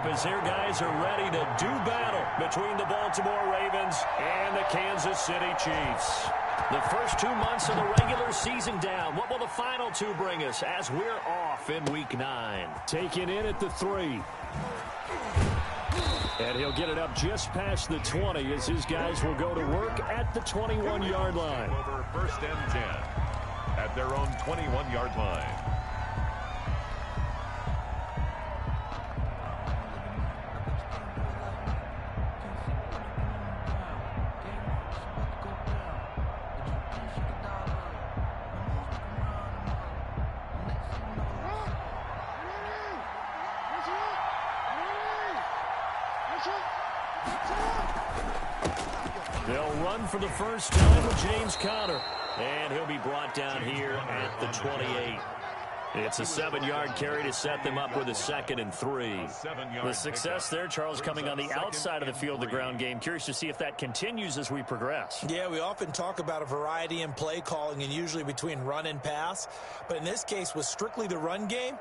as their guys are ready to do battle between the Baltimore Ravens and the Kansas City Chiefs. The first 2 months of the regular season down. What will the final two bring us as we're off in Week 9? Taken in at the 3. And he'll get it up just past the 20 as his guys will go to work at the 21-yard line. Over 1st and 10 at their own 21-yard line. They'll run for the first time with James Conner. And he'll be brought down here at the 28. It's a 7-yard carry to set them up with a 2nd and 3. The success there, Charles, coming on the outside of the field, the ground game. Curious to see if that continues as we progress. Yeah, we often talk about a variety in play calling and usually between run and pass. But in this case, with strictly the run game,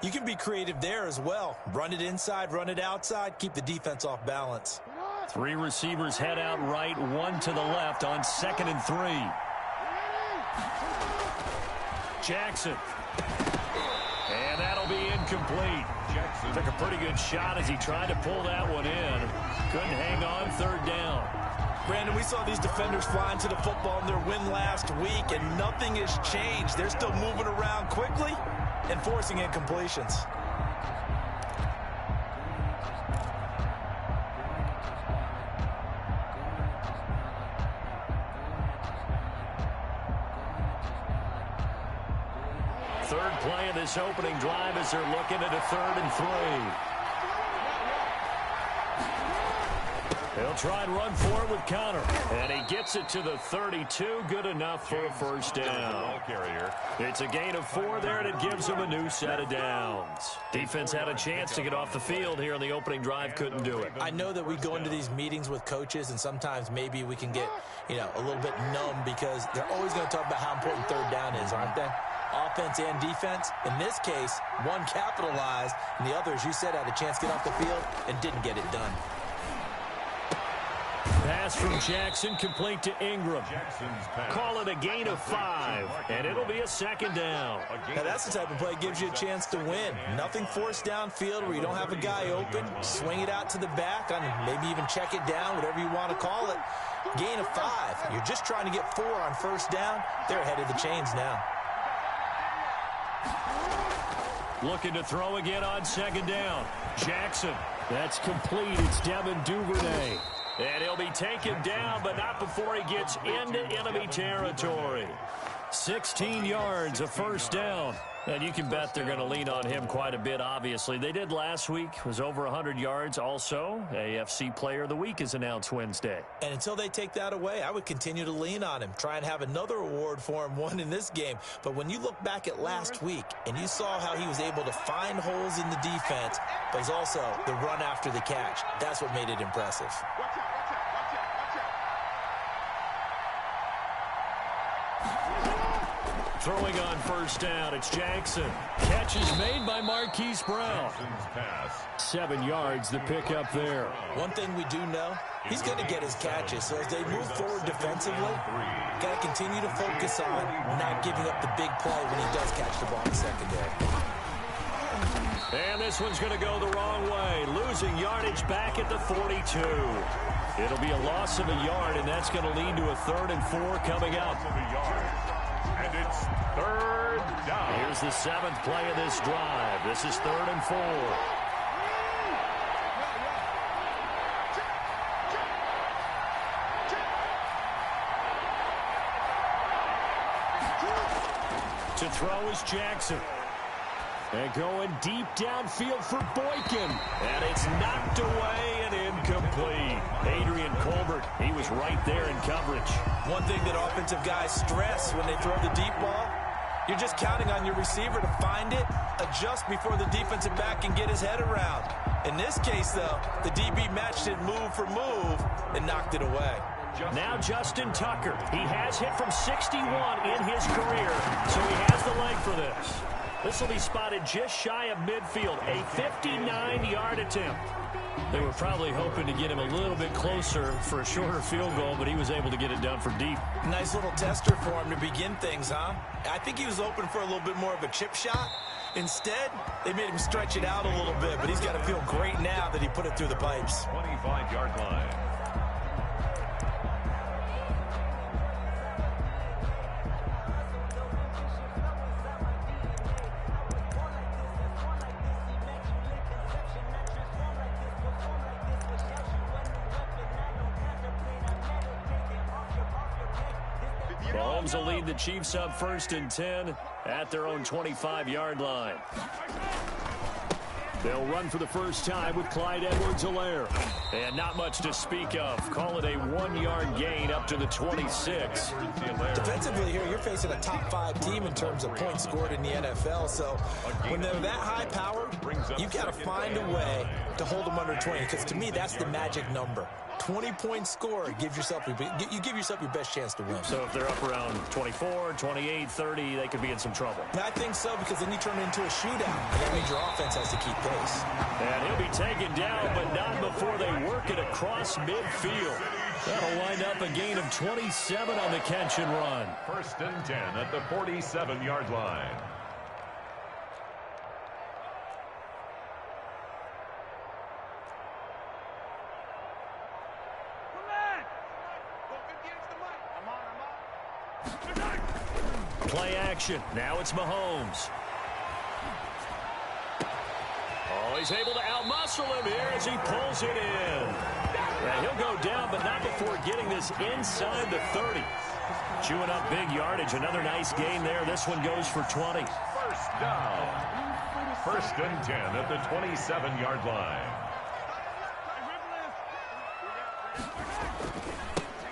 you can be creative there as well. Run it inside, run it outside, keep the defense off balance. 3 receivers head out right, 1 to the left on 2nd and 3. Jackson. And that'll be incomplete. Jackson took a pretty good shot as he tried to pull that one in. Couldn't hang on, 3rd down. Brandon, we saw these defenders flying to the football in their win last week, and nothing has changed. They're still moving around quickly and forcing incompletions. Third play of this opening drive as they're looking at a 3rd and 3. He'll try and run for it with Conner. And he gets it to the 32. Good enough for a first down. It's a gain of 4 there, and it gives them a new set of downs. Defense had a chance to get off the field here on the opening drive. Couldn't do it. I know that we go into these meetings with coaches, and sometimes maybe we can get, a little bit numb because they're always going to talk about how important 3rd down is, aren't they? Offense and defense. In this case, one capitalized, and the other, as you said, had a chance to get off the field and didn't get it done. Pass from Jackson, complete to Ingram. Call it a gain of 5, and it'll be a 2nd down. Now, that's the type of play that gives you a chance to win. Nothing forced downfield where you don't have a guy open. Swing it out to the back, maybe even check it down, whatever you want to call it. Gain of 5. You're just trying to get 4 on 1st down. They're ahead of the chains now. Looking to throw again on 2nd down. Jackson. That's complete. It's Devin Duvernay. And he'll be taken down, but not before he gets into enemy territory. 16 yards, a first down. And you can bet they're going to lean on him quite a bit, obviously. They did last week. Was over 100 yards also. AFC Player of the Week is announced Wednesday. And until they take that away, I would continue to lean on him. Try and have another award for him, one in this game. But when you look back at last week and you saw how he was able to find holes in the defense, but it's also the run after the catch. That's what made it impressive. Throwing on first down, it's Jackson. Catch is made by Marquise Brown. 7 yards, the pickup there. One thing we do know, he's going to get his catches. So as they move forward defensively, got to continue to focus on not giving up the big play when he does catch the ball in the secondary. And this one's going to go the wrong way. Losing yardage back at the 42. It'll be a loss of a yard, and that's going to lead to a 3rd and 4 coming up. And it's 3rd down. Here's the 7th play of this drive. This is 3rd and 4. To throw is Jackson. And going deep downfield for Boykin. And it's knocked away and incomplete. Adrian Colbert, he was right there in coverage. One thing that offensive guys stress when they throw the deep ball, you're just counting on your receiver to find it, adjust before the defensive back can get his head around. In this case, though, the DB matched it move for move and knocked it away. Now Justin Tucker. He has hit from 61 in his career, so he has the leg for this. This will be spotted just shy of midfield, a 59-yard attempt. They were probably hoping to get him a little bit closer for a shorter field goal, but he was able to get it done from deep. Nice little tester for him to begin things, huh? I think he was open for a little bit more of a chip shot. Instead, they made him stretch it out a little bit, but he's got to feel great now that he put it through the pipes. 25-yard line. Mahomes will lead the Chiefs up 1st and 10 at their own 25-yard line. They'll run for the first time with Clyde Edwards-Helaire. And not much to speak of. Call it a 1-yard gain up to the 26. Defensively here, you're facing a top 5 team in terms of points scored in the NFL. So when they're that high-powered, you've got to find a way to hold them under 20. Because to me, that's the magic number. 20 points scored, you give yourself your best chance to win. So if they're up around 24, 28, 30, they could be in some trouble. I think so, because then you turn it into a shootout, and that means your offense has to keep pace. And he'll be taken down, but not before they work it across midfield. That'll wind up a gain of 27 on the catch and run. 1st and 10 at the 47-yard line. Play action. Now it's Mahomes. Oh, he's able to outmuscle him here as he pulls it in. Yeah, he'll go down, but not before getting this inside the 30. Chewing up big yardage. Another nice gain there. This one goes for 20. First down. 1st and 10 at the 27-yard line.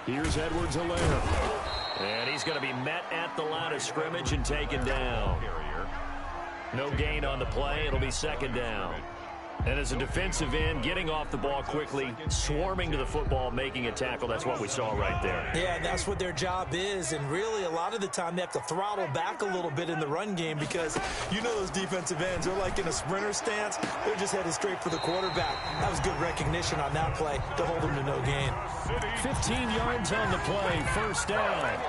Here's Edwards-Helaire. And he's going to be met at the line of scrimmage and taken down. No gain on the play. It'll be 2nd down. And as a defensive end, getting off the ball quickly, swarming to the football, making a tackle, that's what we saw right there. Yeah, and that's what their job is. And really, a lot of the time, they have to throttle back a little bit in the run game because you know those defensive ends, they're like in a sprinter stance. They're just headed straight for the quarterback. That was good recognition on that play to hold them to no gain. 15 yards on the play, 1st down.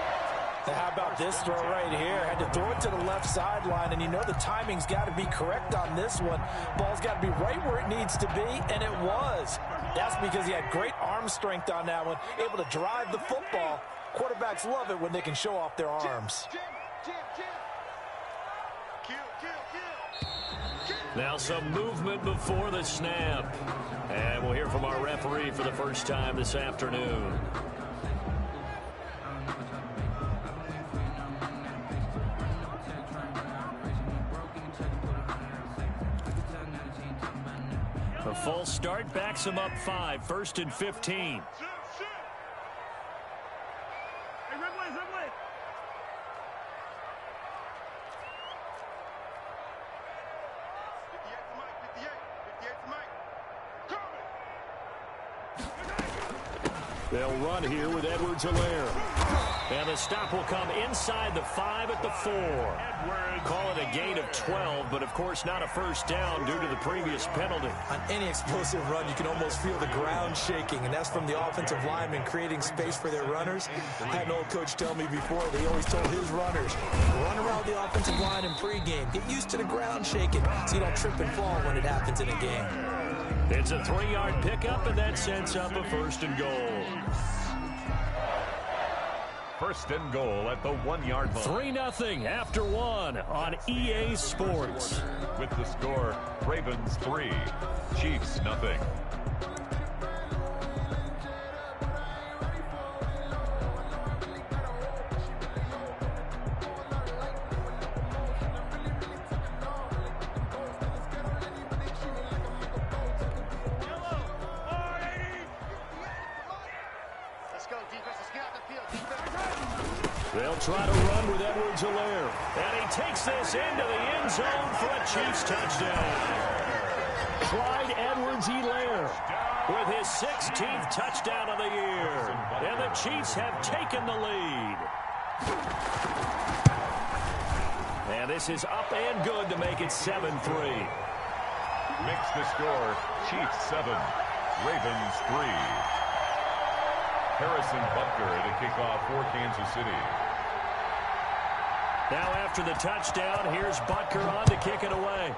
Now, how about this throw right here? Had to throw it to the left sideline, and you know the timing's got to be correct on this one. Ball's got to be right where it needs to be, and it was. That's because he had great arm strength on that one, able to drive the football. Quarterbacks love it when they can show off their arms. Now some movement before the snap. And we'll hear from our referee for the first time this afternoon. A full start backs him up 5, 1st and 15. They'll run here with Edwards-Helaire. And the stop will come inside the 5 at the 4. Call it a gain of 12, but of course not a first down due to the previous penalty. On any explosive run, you can almost feel the ground shaking, and that's from the offensive linemen creating space for their runners. I had an old coach tell me before, they always told his runners, run around the offensive line in pregame. Get used to the ground shaking so you don't trip and fall when it happens in a game. It's a 3-yard pickup, and that sets up a 1st and goal. 1st and goal at the 1-yard line. 3-0 after 1 on EA Sports. With the score, Ravens 3, Chiefs 0. They'll try to run with Edwards-Helaire. And he takes this into the end zone for a Chiefs touchdown. Clyde Edwards-Helaire with his 16th touchdown of the year. And the Chiefs have taken the lead. And this is up and good to make it 7-3. Makes the score Chiefs 7, Ravens 3. Harrison Butker to kick off for Kansas City. Now after the touchdown, here's Butker on to kick it away.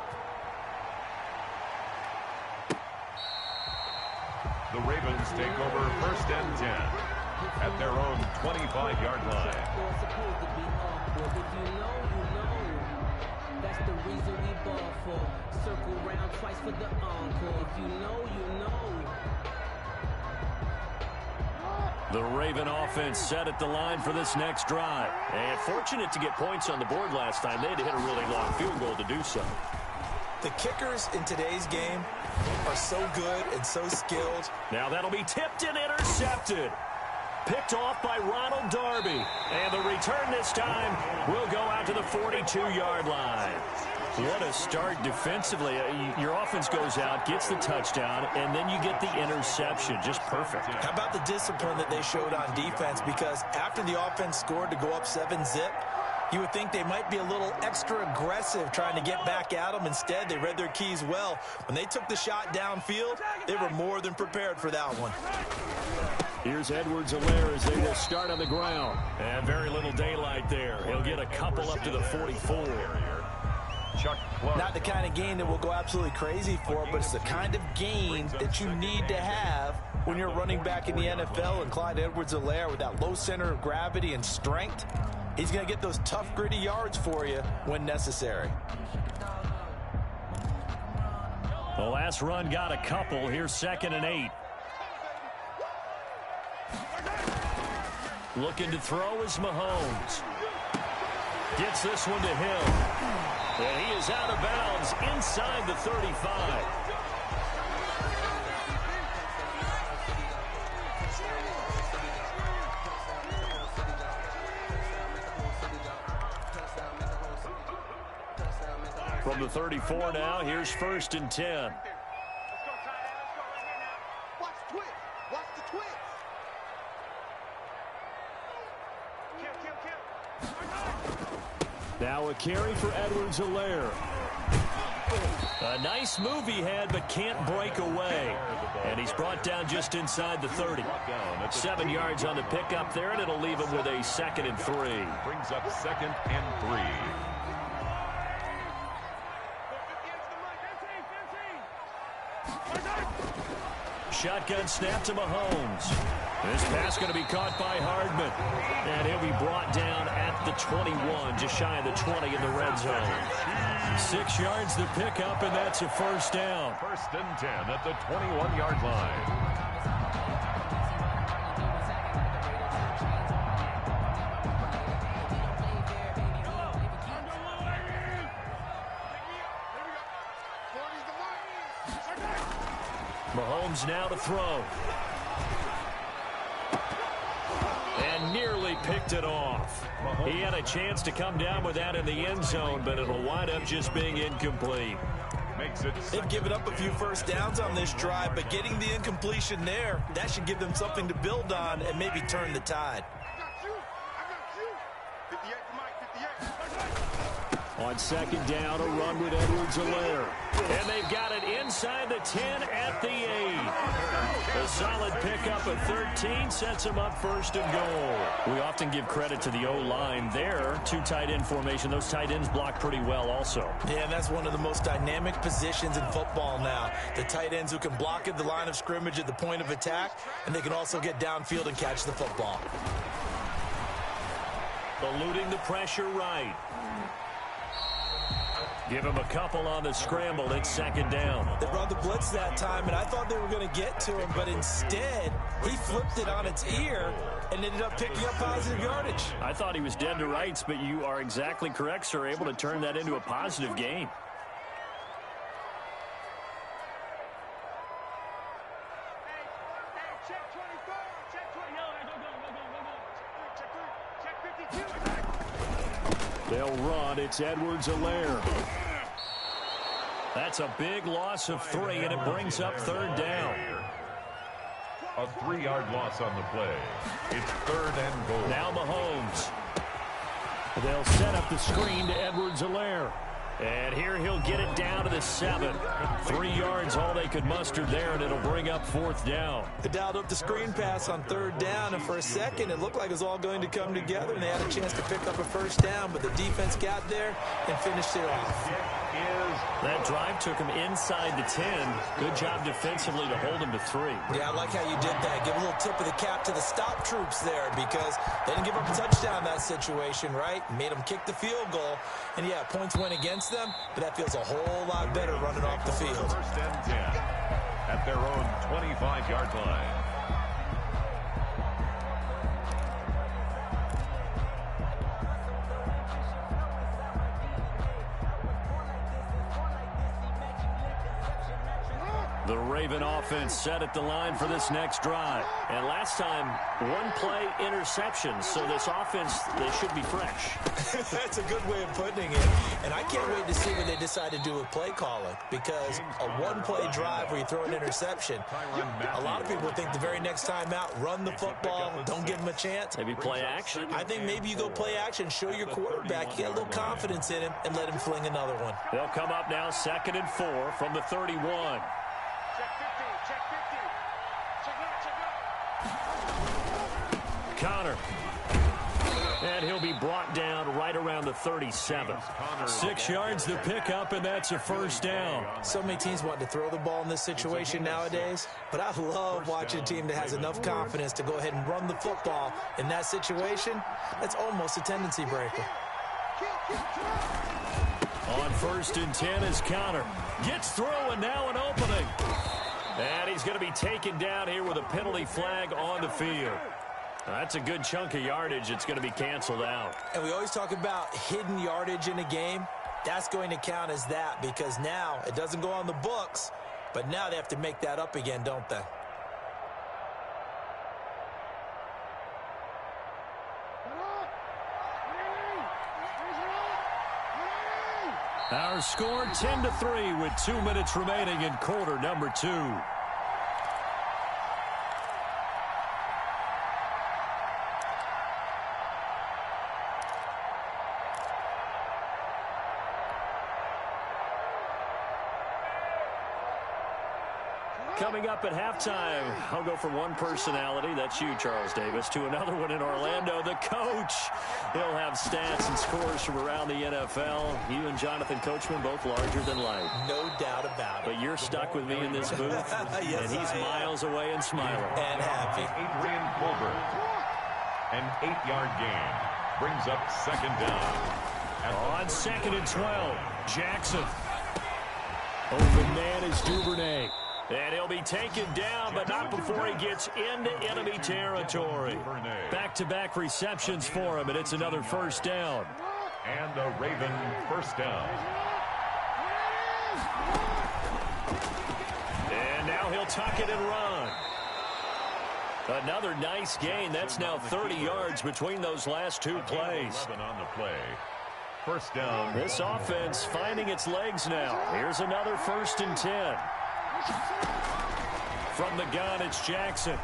The Ravens take over 1st and 10 at their own 25-yard line. That's the reason we ball for. Circle round twice for the encore. If you know, you know. The Raven offense set at the line for this next drive. And fortunate to get points on the board last time. They had to hit a really long field goal to do so. The kickers in today's game are so good and so skilled. Now that'll be tipped and intercepted. Picked off by Ronald Darby. And the return this time will go out to the 42-yard line. What a start defensively. Your offense goes out, gets the touchdown, and then you get the interception. Just perfect. How about the discipline that they showed on defense? Because after the offense scored to go up 7-zip, you would think they might be a little extra aggressive trying to get back at them. Instead, they read their keys well. When they took the shot downfield, they were more than prepared for that one. Here's Edwards-Helaire as they will start on the ground. And very little daylight there. He'll get a couple up to the 44. Chuck Clark. Not the kind of gain that we'll go absolutely crazy for, but it's the kind of gain that you need to have when you're running back in the NFL. And Clyde Edwards-Helaire, with that low center of gravity and strength, he's going to get those tough, gritty yards for you when necessary. The last run got a couple. Here's 2nd and 8. Looking to throw is Mahomes. Gets this one to Hill. And he is out of bounds inside the 35. From the 34 now, here's 1st and 10. Now a carry for Edwards-Helaire. A nice move he had, but can't break away. And he's brought down just inside the 30. 7 yards on the pickup there, and it'll leave him with a 2nd and 3. Brings up 2nd and 3. Shotgun snap to Mahomes. This pass going to be caught by Hardman. And he'll be brought down at the 21, just shy of the 20 in the red zone. 6 yards to pick up, and that's a 1st down. 1st and 10 at the 21-yard line. Mahomes now to throw. And nearly picked it off. He had a chance to come down with that in the end zone, but it'll wind up just being incomplete. They've given up a few 1st downs on this drive, but getting the incompletion there, that should give them something to build on and maybe turn the tide. On 2nd down, a run with Edwards-Helaire. And they've got it inside the 10 at the 8. A solid pickup of 13 sets them up 1st and goal. We often give credit to the O-line there. 2 tight end formation. Those tight ends block pretty well also. Yeah, and that's one of the most dynamic positions in football now. The tight ends who can block at the line of scrimmage at the point of attack, and they can also get downfield and catch the football. Eluding the pressure right. Give him a couple on the scramble. It's 2nd down. They brought the blitz that time, and I thought they were going to get to him, but instead, he flipped it on its ear and ended up picking up positive yardage. I thought he was dead to rights, but you are exactly correct, sir. Able to turn that into a positive gain. They'll run. It's Edwards-Helaire. That's a big loss of 3, and it brings up 3rd down. A 3-yard loss on the play. It's 3rd and goal. Now Mahomes. They'll set up the screen to Edwards-Helaire. And here he'll get it down to the 7. 3 yards all they could muster there, and it'll bring up 4th down. They dialed up the screen pass on 3rd down, and for a second it looked like it was all going to come together, and they had a chance to pick up a 1st down, but the defense got there and finished it off. That drive took him inside the 10. Good job defensively to hold him to 3. Yeah, I like how you did that. Give a little tip of the cap to the stop troops there, because they didn't give up a touchdown in that situation, right? Made them kick the field goal. And, yeah, points went against them, but that feels a whole lot better running off the field. 1st and 10 at their own 25-yard line. The Raven offense set at the line for this next drive. And last time, 1-play interception. So this offense, they should be fresh. That's a good way of putting it. And I can't wait to see what they decide to do with play calling, because a 1-play drive where you throw an interception, a lot of people think the very next time out, run the football, don't give them a chance. Maybe play action. I think maybe you go play action, show your quarterback, get a little confidence in him, and let him fling another one. They'll come up now 2nd and 4 from the 31. Connor. And he'll be brought down right around the 37. 6 yards the pickup, and that's a 1st down. So many teams want to throw the ball in this situation nowadays, but I love watching a team that has enough confidence to go ahead and run the football. In that situation, that's almost a tendency breaker. On 1st and 10 is Connor. Gets through, and now an opening. And he's going to be taken down here with a penalty flag on the field. That's a good chunk of yardage. It's going to be canceled out. And we always talk about hidden yardage in a game. That's going to count as that, because now it doesn't go on the books, but now they have to make that up again, don't they? Our score 10-3 with 2 minutes remaining in quarter number 2. Coming up at halftime, I'll go from one personality, that's you, Charles Davis, to another one in Orlando, the coach. He'll have stats and scores from around the NFL. You and Jonathan Coachman, both larger than life. No doubt about it. But you're stuck with me in this booth, yes, and he's miles away and smiling. And happy. Adrian Colbert. An 8-yard gain brings up 2nd down. On 2nd and 12, Jackson. Open man is Duvernay. And he'll be taken down, but not before he gets into enemy territory. Back-to-back receptions for him, and it's another 1st down. And a Raven 1st down. And now he'll tuck it and run. Another nice gain. That's now 30 yards between those last 2 plays. 11 on the play. 1st down. This offense finding its legs now. Here's another 1st and 10. From the gun, it's Jackson.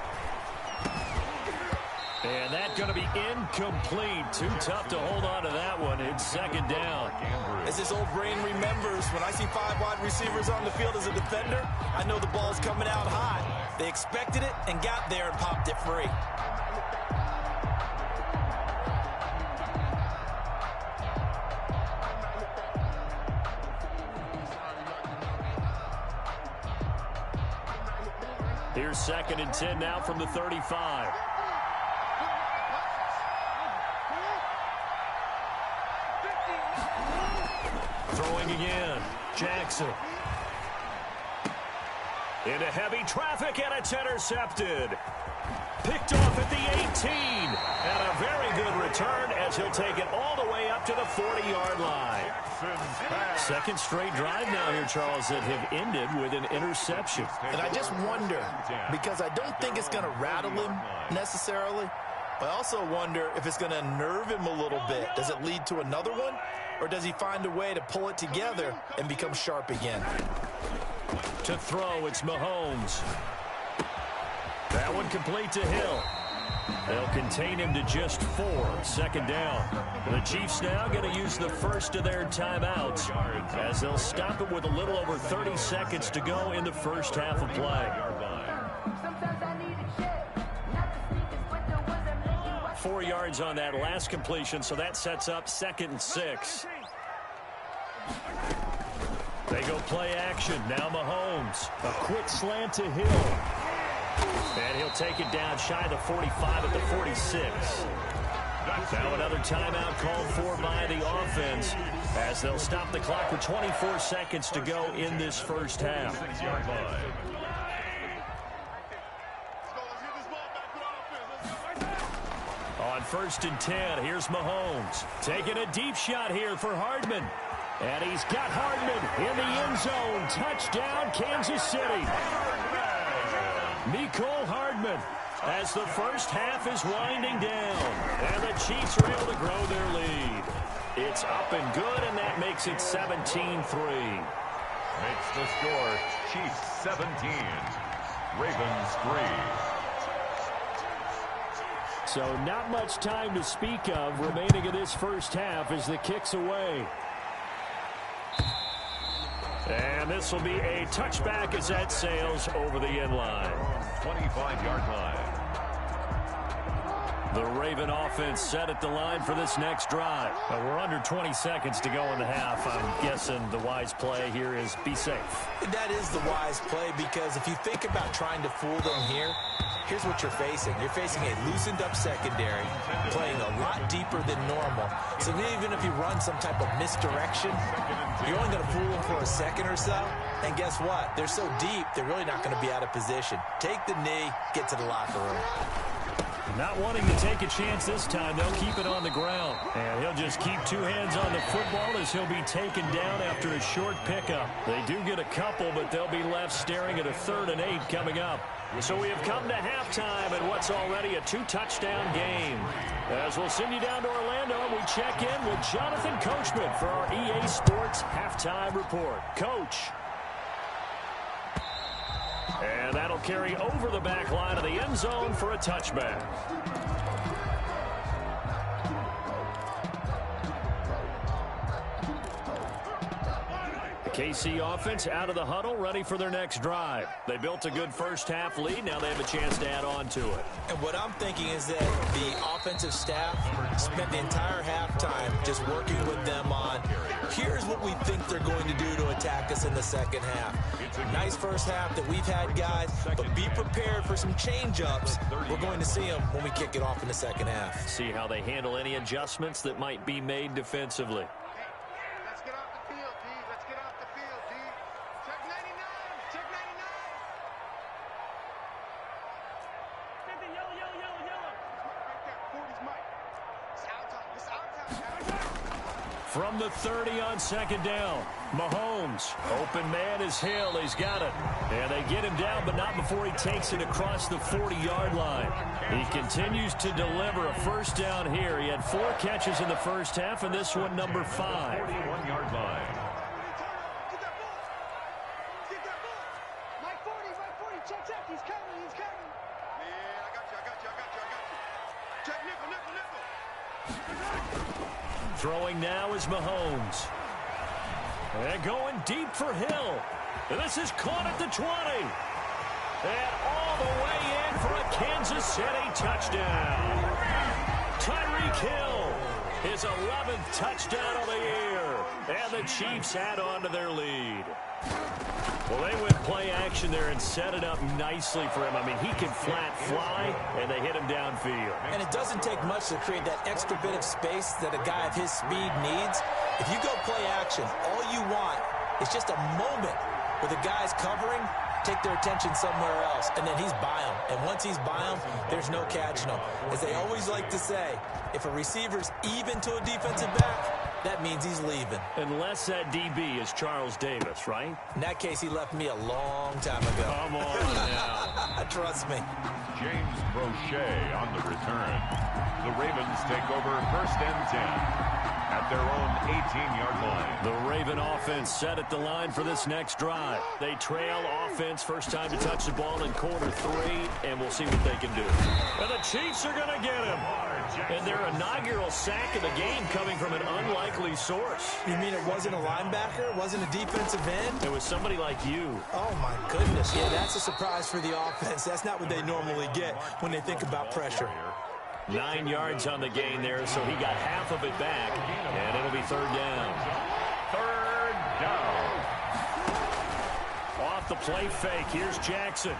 And that's going to be incomplete. Too tough to hold on to that one. It's 2nd down. As this old brain remembers, when I see 5 wide receivers on the field as a defender, I know the ball's coming out hot. They expected it and got there and popped it free. Here's 2nd and 10 now from the 35. Throwing again, Jackson. Into heavy traffic, and it's intercepted. Picked off at the 18. And a very good return as he'll take it all the way up to the 40-yard line. 2nd straight drive now here, Charles, that have ended with an interception. And I just wonder, because I don't think it's going to rattle him necessarily, but I also wonder if it's going to nerve him a little bit. Does it lead to another one, or does he find a way to pull it together and become sharp again? To throw, it's Mahomes. That one complete to Hill. They'll contain him to just 4. 2nd down. The Chiefs now going to use the first of their timeouts as they'll stop it with a little over 30 seconds to go in the first half of play. 4 yards on that last completion, so that sets up 2nd and 6. They go play action. Now Mahomes. A quick slant to Hill. And he'll take it down shy of the 45 at the 46. Now another timeout called for by the offense as they'll stop the clock with 24 seconds to go in this first half. On 1st and 10, here's Mahomes. Taking a deep shot here for Hardman. And he's got Hardman in the end zone. Touchdown, Kansas City. Mecole Hardman as the first half is winding down. And the Chiefs are able to grow their lead. It's up and good, and that makes it 17-3. Makes the score Chiefs 17, Ravens 3. So not much time to speak of remaining in this first half as the kick's away. And this will be a touchback as that sails over the end line. 25-yard line. The Raven offense set at the line for this next drive. We're under 20 seconds to go in the half. I'm guessing the wise play here is be safe. That is the wise play, because if you think about trying to fool them here, here's what you're facing. You're facing a loosened up secondary, playing a lot deeper than normal. So even if you run some type of misdirection, you're only going to fool them for a second or so. And guess what? They're so deep, they're really not going to be out of position. Take the knee, get to the locker room. Not wanting to take a chance this time, they'll keep it on the ground. And he'll just keep 2 hands on the football as he'll be taken down after a short pickup. They do get a couple, but they'll be left staring at a 3rd and 8 coming up. So we have come to halftime in what's already a 2-touchdown game. As we'll send you down to Orlando, we check in with Jonathan Coachman for our EA Sports Halftime Report. Coach. And that'll carry over the back line of the end zone for a touchback. KC offense out of the huddle, ready for their next drive. They built a good first half lead. Now they have a chance to add on to it. And what I'm thinking is that the offensive staff spent the entire halftime just working with them on, here's what we think they're going to do to attack us in the second half. Nice first half that we've had, guys, but be prepared for some change-ups. We're going to see them when we kick it off in the second half. See how they handle any adjustments that might be made defensively. From the 30 on 2nd down, Mahomes. Open man is Hill. He's got it. And they get him down, but not before he takes it across the 40-yard line. He continues to deliver a first down here. He had 4 catches in the first half, and this one number 5. 41-yard line. Throwing now is Mahomes. And going deep for Hill. And this is caught at the 20. And all the way in for a Kansas City touchdown. Tyreek Hill, his 11th touchdown of the year. And the Chiefs add on to their lead. Well, they went play action there and set it up nicely for him. I mean, he can flat fly, and they hit him downfield. And it doesn't take much to create that extra bit of space that a guy of his speed needs. If you go play action, all you want is just a moment where the guy's covering, take their attention somewhere else, and then he's by him. And once he's by him, there's no catching him. As they always like to say, if a receiver's even to a defensive back, that means he's leaving. Unless that DB is Charles Davis, right? In that case, he left me a long time ago. Come on now. Trust me. James Brochet on the return. The Ravens take over 1st and 10. at their own 18-yard line. The Raven offense set at the line for this next drive. They trail offense, first time to touch the ball in quarter 3, and we'll see what they can do. And the Chiefs are going to get him. And their inaugural sack of the game coming from an unlikely source. You mean it wasn't a linebacker? It wasn't a defensive end? It was somebody like you. Oh, my goodness. Yeah, that's a surprise for the offense. That's not what they normally get when they think about pressure. 9 yards on the gain there, so he got half of it back, and it'll be third down. Third down. Off the play fake, here's Jackson.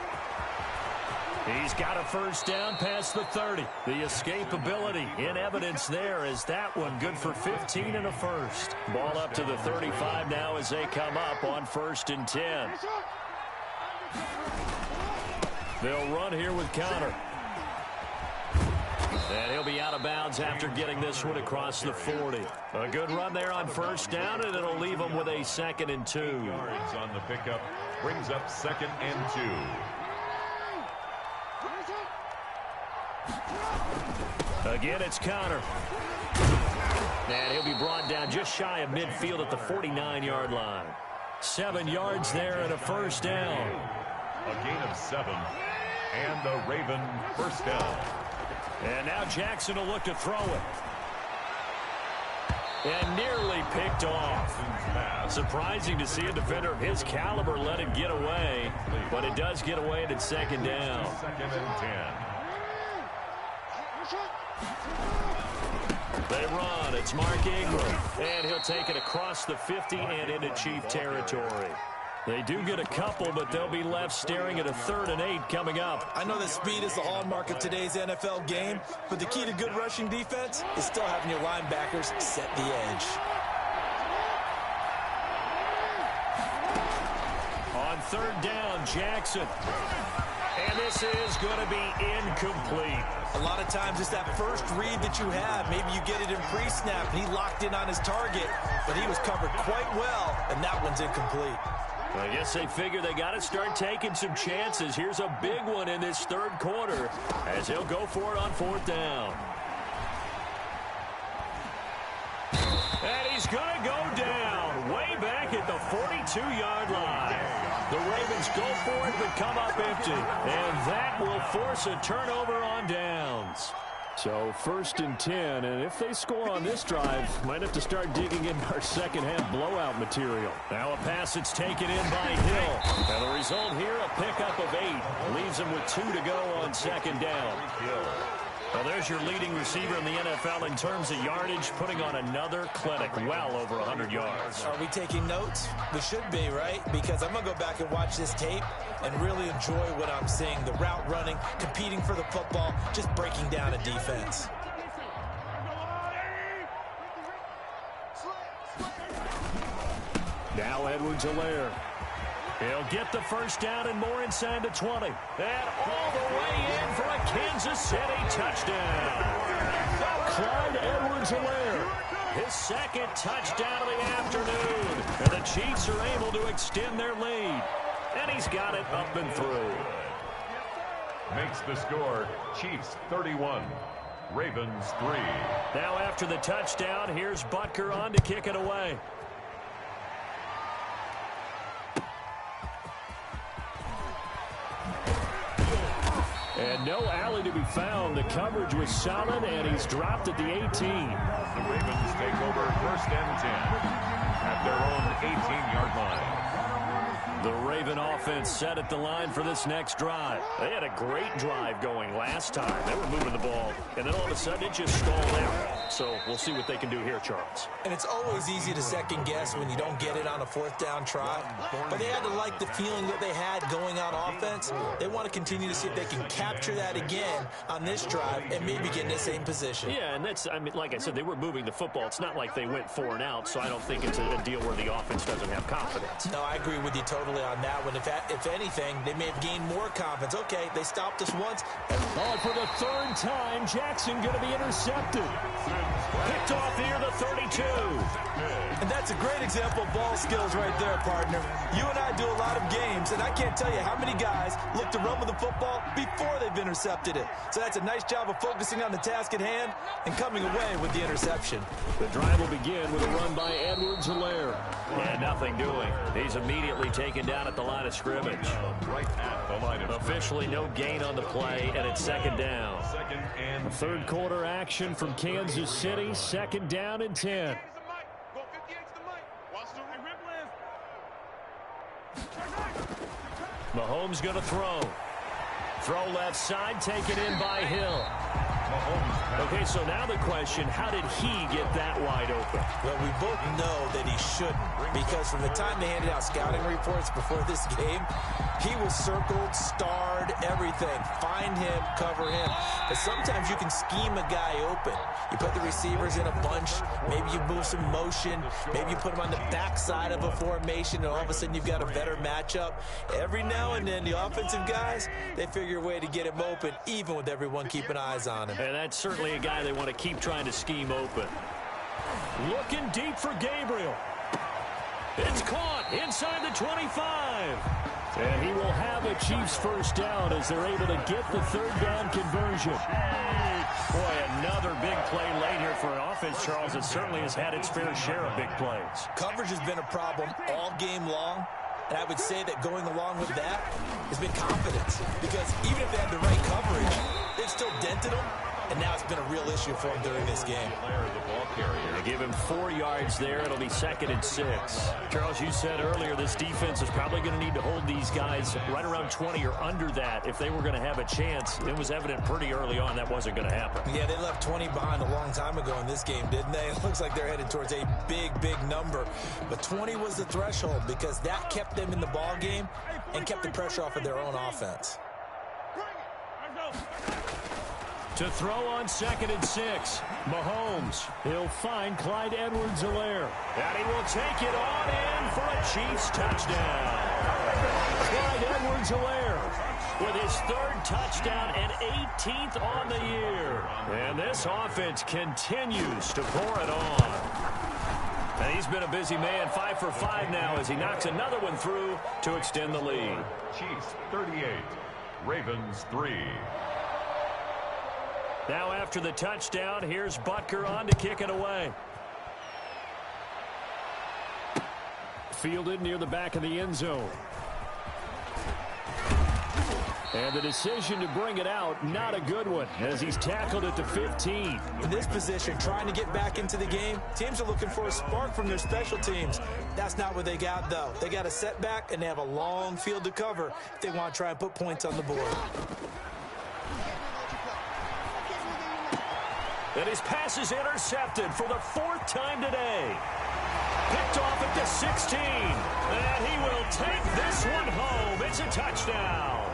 He's got a first down past the 30. The escapability in evidence there as that one good for 15 and a first. Ball up to the 35 now as they come up on 1st and 10. They'll run here with Connor. And he'll be out of bounds after getting this one across the 40. A good run there on first down, and it'll leave him with a 2nd and 2. Yards on the pickup brings up 2nd and 2. Again, it's Connor. And he'll be brought down just shy of midfield at the 49-yard line. 7 yards there and a first down. A gain of 7. And the Raven first down. And now Jackson will look to throw it. And nearly picked off. Surprising to see a defender of his caliber let it get away. But it does get away and it's 2nd down. 2nd and 10. They run. It's Mark Ingram. And he'll take it across the 50 and into Chief territory. They do get a couple, but they'll be left staring at a 3rd and 8 coming up. I know that speed is the hallmark of today's NFL game, but the key to good rushing defense is still having your linebackers set the edge. On 3rd down, Jackson. And this is going to be incomplete. A lot of times it's that first read that you have. Maybe you get it in pre-snap, and he locked in on his target, but he was covered quite well, and that one's incomplete. I guess they figure they got to start taking some chances. Here's a big one in this 3rd quarter as he'll go for it on 4th down. And he's going to go down way back at the 42-yard line. The Ravens go for it but come up empty. And that will force a turnover on downs. So 1st and 10, and if they score on this drive, might have to start digging in our second-half blowout material. Now a pass that's taken in by Hill. And the result here, a pickup of 8. Leaves him with 2 to go on 2nd down. Well, there's your leading receiver in the NFL in terms of yardage, putting on another clinic, well over 100 yards. Are we taking notes? We should be, right? Because I'm going to go back and watch this tape and really enjoy what I'm seeing. The route running, competing for the football, just breaking down a defense. Now Edwards-Helaire. He'll get the first down and more inside the 20. And all the way in for a Kansas City touchdown. Clyde Edwards-Helaire, his 2nd touchdown of the afternoon. And the Chiefs are able to extend their lead. And he's got it up and through. Makes the score Chiefs 31, Ravens 3. Now after the touchdown, here's Butker on to kick it away. And no alley to be found. The coverage was solid, and he's dropped at the 18. The Ravens take over 1st and 10 at their own 18-yard line. The Raven offense set at the line for this next drive. They had a great drive going last time. They were moving the ball, and then all of a sudden it just stalled out. So we'll see what they can do here, Charles. And it's always easy to second guess when you don't get it on a 4th down try. But they had to like the feeling that they had going on offense. They want to continue to see if they can capture that again on this drive and maybe get in the same position. Yeah, and that's, I mean, like I said, they were moving the football. It's not like they went 4 and out, so I don't think it's a deal where the offense doesn't have confidence. No, I agree with you totally on that one. If anything, they may have gained more confidence. Okay, they stopped us once. Oh, for the 3rd time, Jackson going to be intercepted. Picked off near the 32. And that's a great example of ball skills right there, partner. You and I do a lot of games, and I can't tell you how many guys look to run with the football before they've intercepted it. So that's a nice job of focusing on the task at hand and coming away with the interception. The drive will begin with a run by Edwards-Helaire. And nothing doing. He's immediately taken down at the line of scrimmage. Right at the line of Officially no gain on the play, and it's second down. second and Third quarter action from Kansas City. Second down and 10. Mahomes going to throw. Throw left side, taken in by Hill. Okay, so now the question, how did he get that wide open? Well, we both know that he shouldn't, because from the time they handed out scouting reports before this game, he was circled, starred, everything. Find him, cover him. But sometimes you can scheme a guy open. You put the receivers in a bunch, maybe you move some motion, maybe you put them on the backside of a formation, and all of a sudden you've got a better matchup. Every now and then, the offensive guys, they figure a way to get him open, even with everyone keeping eyes on him. And that's certainly a guy they want to keep trying to scheme open. Looking deep for Gabriel. It's caught inside the 25. And he will have a Chiefs first down as they're able to get the third down conversion. Boy, another big play late here for an offense, Charles, that certainly has had its fair share of big plays. Coverage has been a problem all game long, and I would say that going along with that has been confidence, because even if they had the right coverage, they've still dented them, and now it's been a real issue for them during this game. They give him 4 yards there. It'll be second and 6. Charles, you said earlier this defense is probably going to need to hold these guys right around 20 or under that if they were going to have a chance. It was evident pretty early on that wasn't going to happen. Yeah, they left 20 behind a long time ago in this game, didn't they? It looks like they're headed towards a big, big number. But 20 was the threshold because that kept them in the ball game and kept the pressure off of their own offense. To throw on second and 6. Mahomes. He'll find Clyde Edwards-Helaire. And he will take it on in for a Chiefs touchdown. Clyde Edwards-Helaire with his third touchdown and 18th on the year. And this offense continues to pour it on. And he's been a busy man, 5 for 5 now as he knocks another one through to extend the lead. Chiefs 38, Ravens 3. Now after the touchdown, here's Butker on to kick it away. Fielded near the back of the end zone. And the decision to bring it out, not a good one, as he's tackled at the 15. In this position, trying to get back into the game, teams are looking for a spark from their special teams. That's not what they got, though. They got a setback, and they have a long field to cover if they want to try and put points on the board. And his pass is intercepted for the 4th time today. Picked off at the 16. And he will take this one home. It's a touchdown.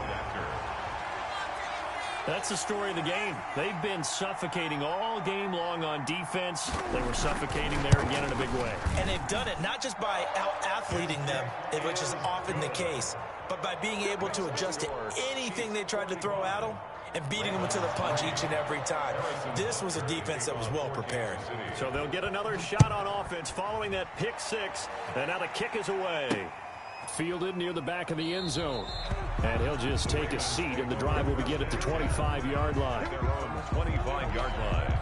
That's the story of the game. They've been suffocating all game long on defense. They were suffocating there again in a big way. And they've done it not just by out-athleting them, which is often the case, but by being able to adjust to anything they tried to throw at them and beating them to the punch each and every time. This was a defense that was well prepared. So they'll get another shot on offense following that pick 6. And now the kick is away. Fielded near the back of the end zone. And he'll just take a seat, and the drive will begin at the 25-yard line. Their own 25-yard line.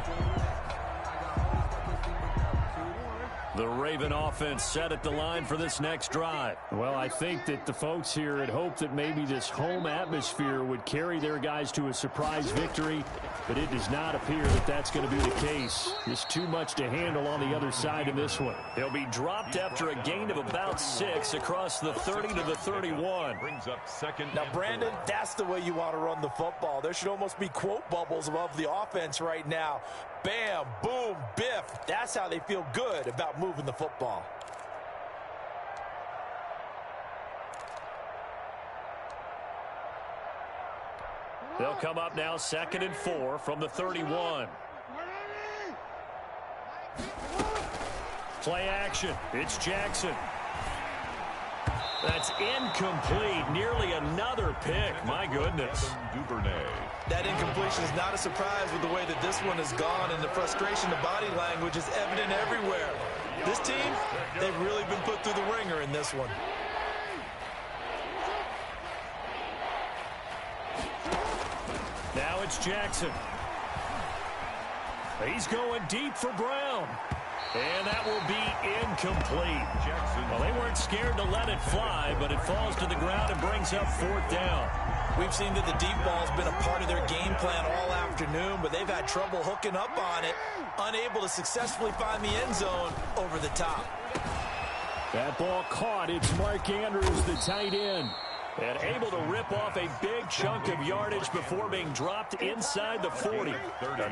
The Raven offense set at the line for this next drive. Well, I think that the folks here had hoped that maybe this home atmosphere would carry their guys to a surprise victory, but it does not appear that that's going to be the case. Just too much to handle on the other side in this one. He'll be dropped after a gain of about 6 across the 30 to the 31. Brings up second. Now, Brandon, that's the way you want to run the football. There should almost be quote bubbles above the offense right now. Bam, boom, biff. That's how they feel good about moving the football. They'll come up now 2nd and 4 from the 31. Play action. It's Jackson. That's incomplete. Nearly another pick. My goodness. Duvernay. That incompletion is not a surprise with the way that this one has gone, and the frustration, the body language is evident everywhere. This team, they've really been put through the ringer in this one. Now it's Jackson. He's going deep for Brown. And that will be incomplete. Well, they weren't scared to let it fly, but it falls to the ground and brings up 4th down. We've seen that the deep ball's been a part of their game plan all afternoon, but they've had trouble hooking up on it, unable to successfully find the end zone over the top. That ball caught. It's Mark Andrews, the tight end. And able to rip off a big chunk of yardage before being dropped inside the 40.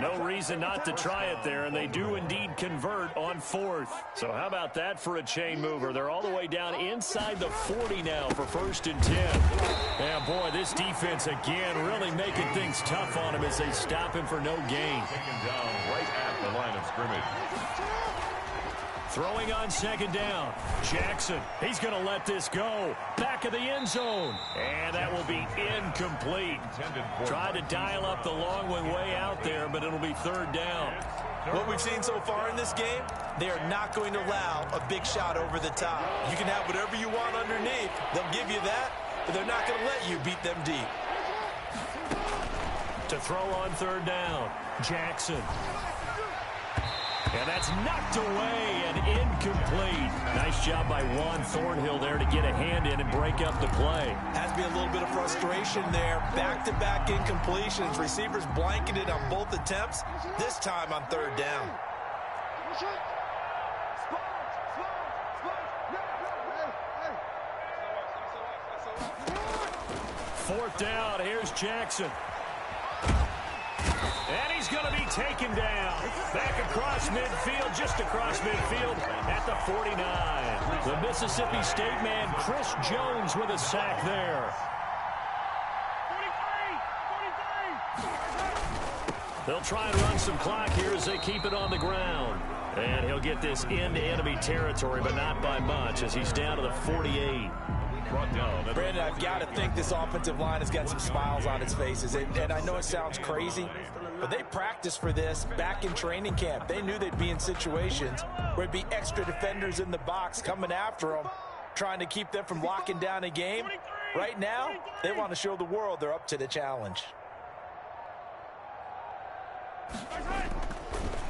No reason not to try it there, and they do indeed convert on 4th. So how about that for a chain mover? They're all the way down inside the 40 now for 1st and 10. And boy, this defense again really making things tough on him as they stop him for no gain. Taken down right at the line of scrimmage. Throwing on 2nd down. Jackson, he's going to let this go. Back of the end zone. And that will be incomplete. Tried to dial up the long one way out there, but it'll be 3rd down. What we've seen so far in this game, they are not going to allow a big shot over the top. You can have whatever you want underneath. They'll give you that, but they're not going to let you beat them deep. To throw on 3rd down. Jackson. And that's knocked away and incomplete. Nice job by Juan Thornhill there to get a hand in and break up the play. Has to be a little bit of frustration there. Back-to-back incompletions. Receivers blanketed on both attempts, this time on 3rd down. 4th down. Here's Jackson. And he's going to be taken down. Back across midfield, just across midfield at the 49. The Mississippi State man, Chris Jones, with a sack there. They'll try and run some clock here as they keep it on the ground. And he'll get this into enemy territory, but not by much as he's down to the 48. Brandon, I've got to think this offensive line has got some smiles on its faces. And I know it sounds crazy, but they practiced for this back in training camp. They knew they'd be in situations where it'd be extra defenders in the box coming after them, trying to keep them from locking down a game. Right now, they want to show the world they're up to the challenge.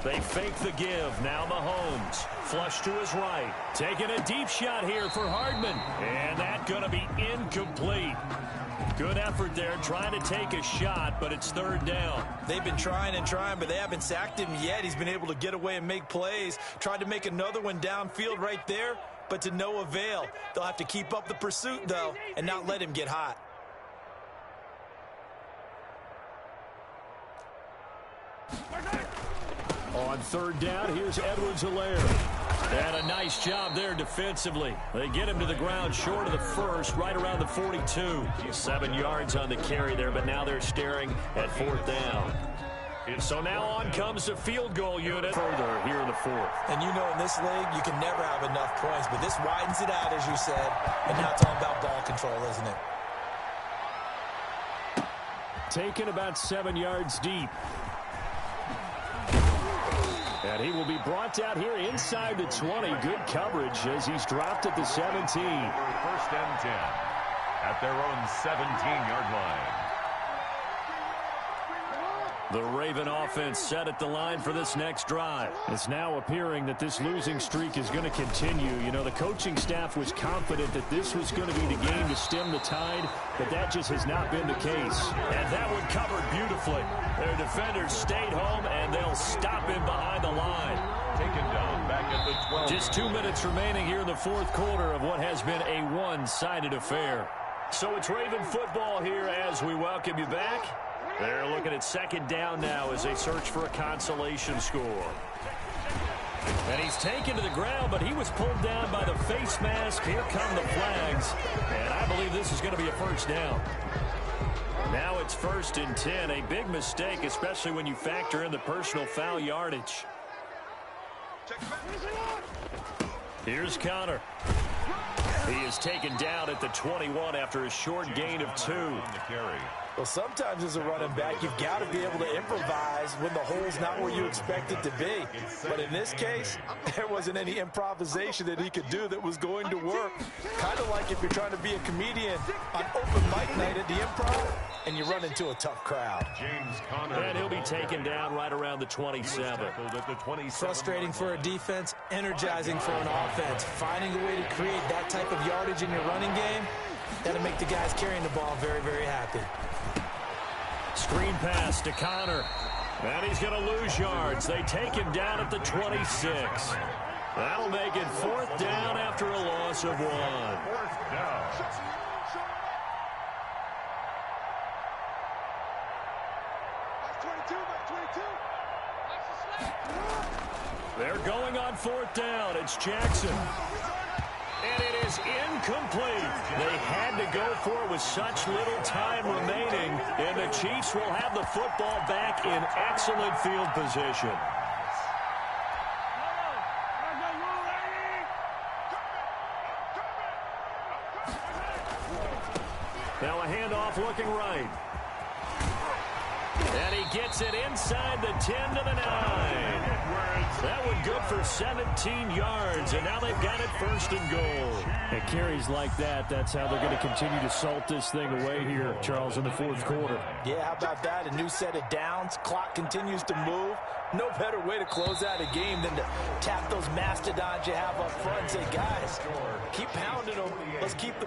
They fake the give. Now Mahomes. Flush to his right. Taking a deep shot here for Hardman. And that's going to be incomplete. Good effort there trying to take a shot, but it's 3rd down. They've been trying and trying, but they haven't sacked him yet. He's been able to get away and make plays. Tried to make another one downfield right there, but to no avail. They'll have to keep up the pursuit, though, and not let him get hot. On 3rd down, here's Edwards-Helaire. And a nice job there defensively. They get him to the ground short of the 1st, right around the 42. 7 yards on the carry there, but now they're staring at 4th down. So now on comes the field goal unit further here in the 4th. And you know in this league, you can never have enough points, but this widens it out, as you said, and now it's all about ball control, isn't it? Taken about 7 yards deep. And he will be brought down here inside the 20. Good coverage as he's dropped at the 17. 1st and 10 at their own 17-yard line. The Raven offense set at the line for this next drive. It's now appearing that this losing streak is going to continue. You know, the coaching staff was confident that this was going to be the game to stem the tide, but that just has not been the case. And that one covered beautifully. Their defenders stayed home, and they'll stop him behind the line. Taken down back at the 12. Just 2 minutes remaining here in the 4th quarter of what has been a one-sided affair. So it's Raven football here as we welcome you back. They're looking at 2nd down now as they search for a consolation score. And he's taken to the ground, but he was pulled down by the face mask. Here come the flags. And I believe this is going to be a 1st down. Now it's 1st and 10. A big mistake, especially when you factor in the personal foul yardage. Here's Connor. He is taken down at the 21 after a short gain of 2. Well, sometimes as a running back, you've got to be able to improvise when the hole's not where you expect it to be. But in this case, there wasn't any improvisation that he could do that was going to work. Kind of like if you're trying to be a comedian on open mic night at the Improv and you run into a tough crowd. And he'll be taken down right around the 27. Frustrating for a defense, energizing for an offense. Finding a way to create that type of yardage in your running game, that'll make the guys carrying the ball very, very happy. Screen pass to Connor. And he's going to lose yards. They take him down at the 26. That'll make it 4th down after a loss of 1. 4th down. They're going on 4th down. It's Jackson. And it is incomplete. They had to go for it with such little time remaining. And the Chiefs will have the football back in excellent field position. Now a handoff looking right. And he gets it inside the 10 to the 9. That one good for 17 yards, and now they've got it 1st and goal. And carries like that, that's how they're going to continue to salt this thing away here, Charles, in the 4th quarter. Yeah, how about that? A new set of downs. Clock continues to move. No better way to close out a game than to tap those mastodons you have up front and say, guys, keep pounding them. Let's keep the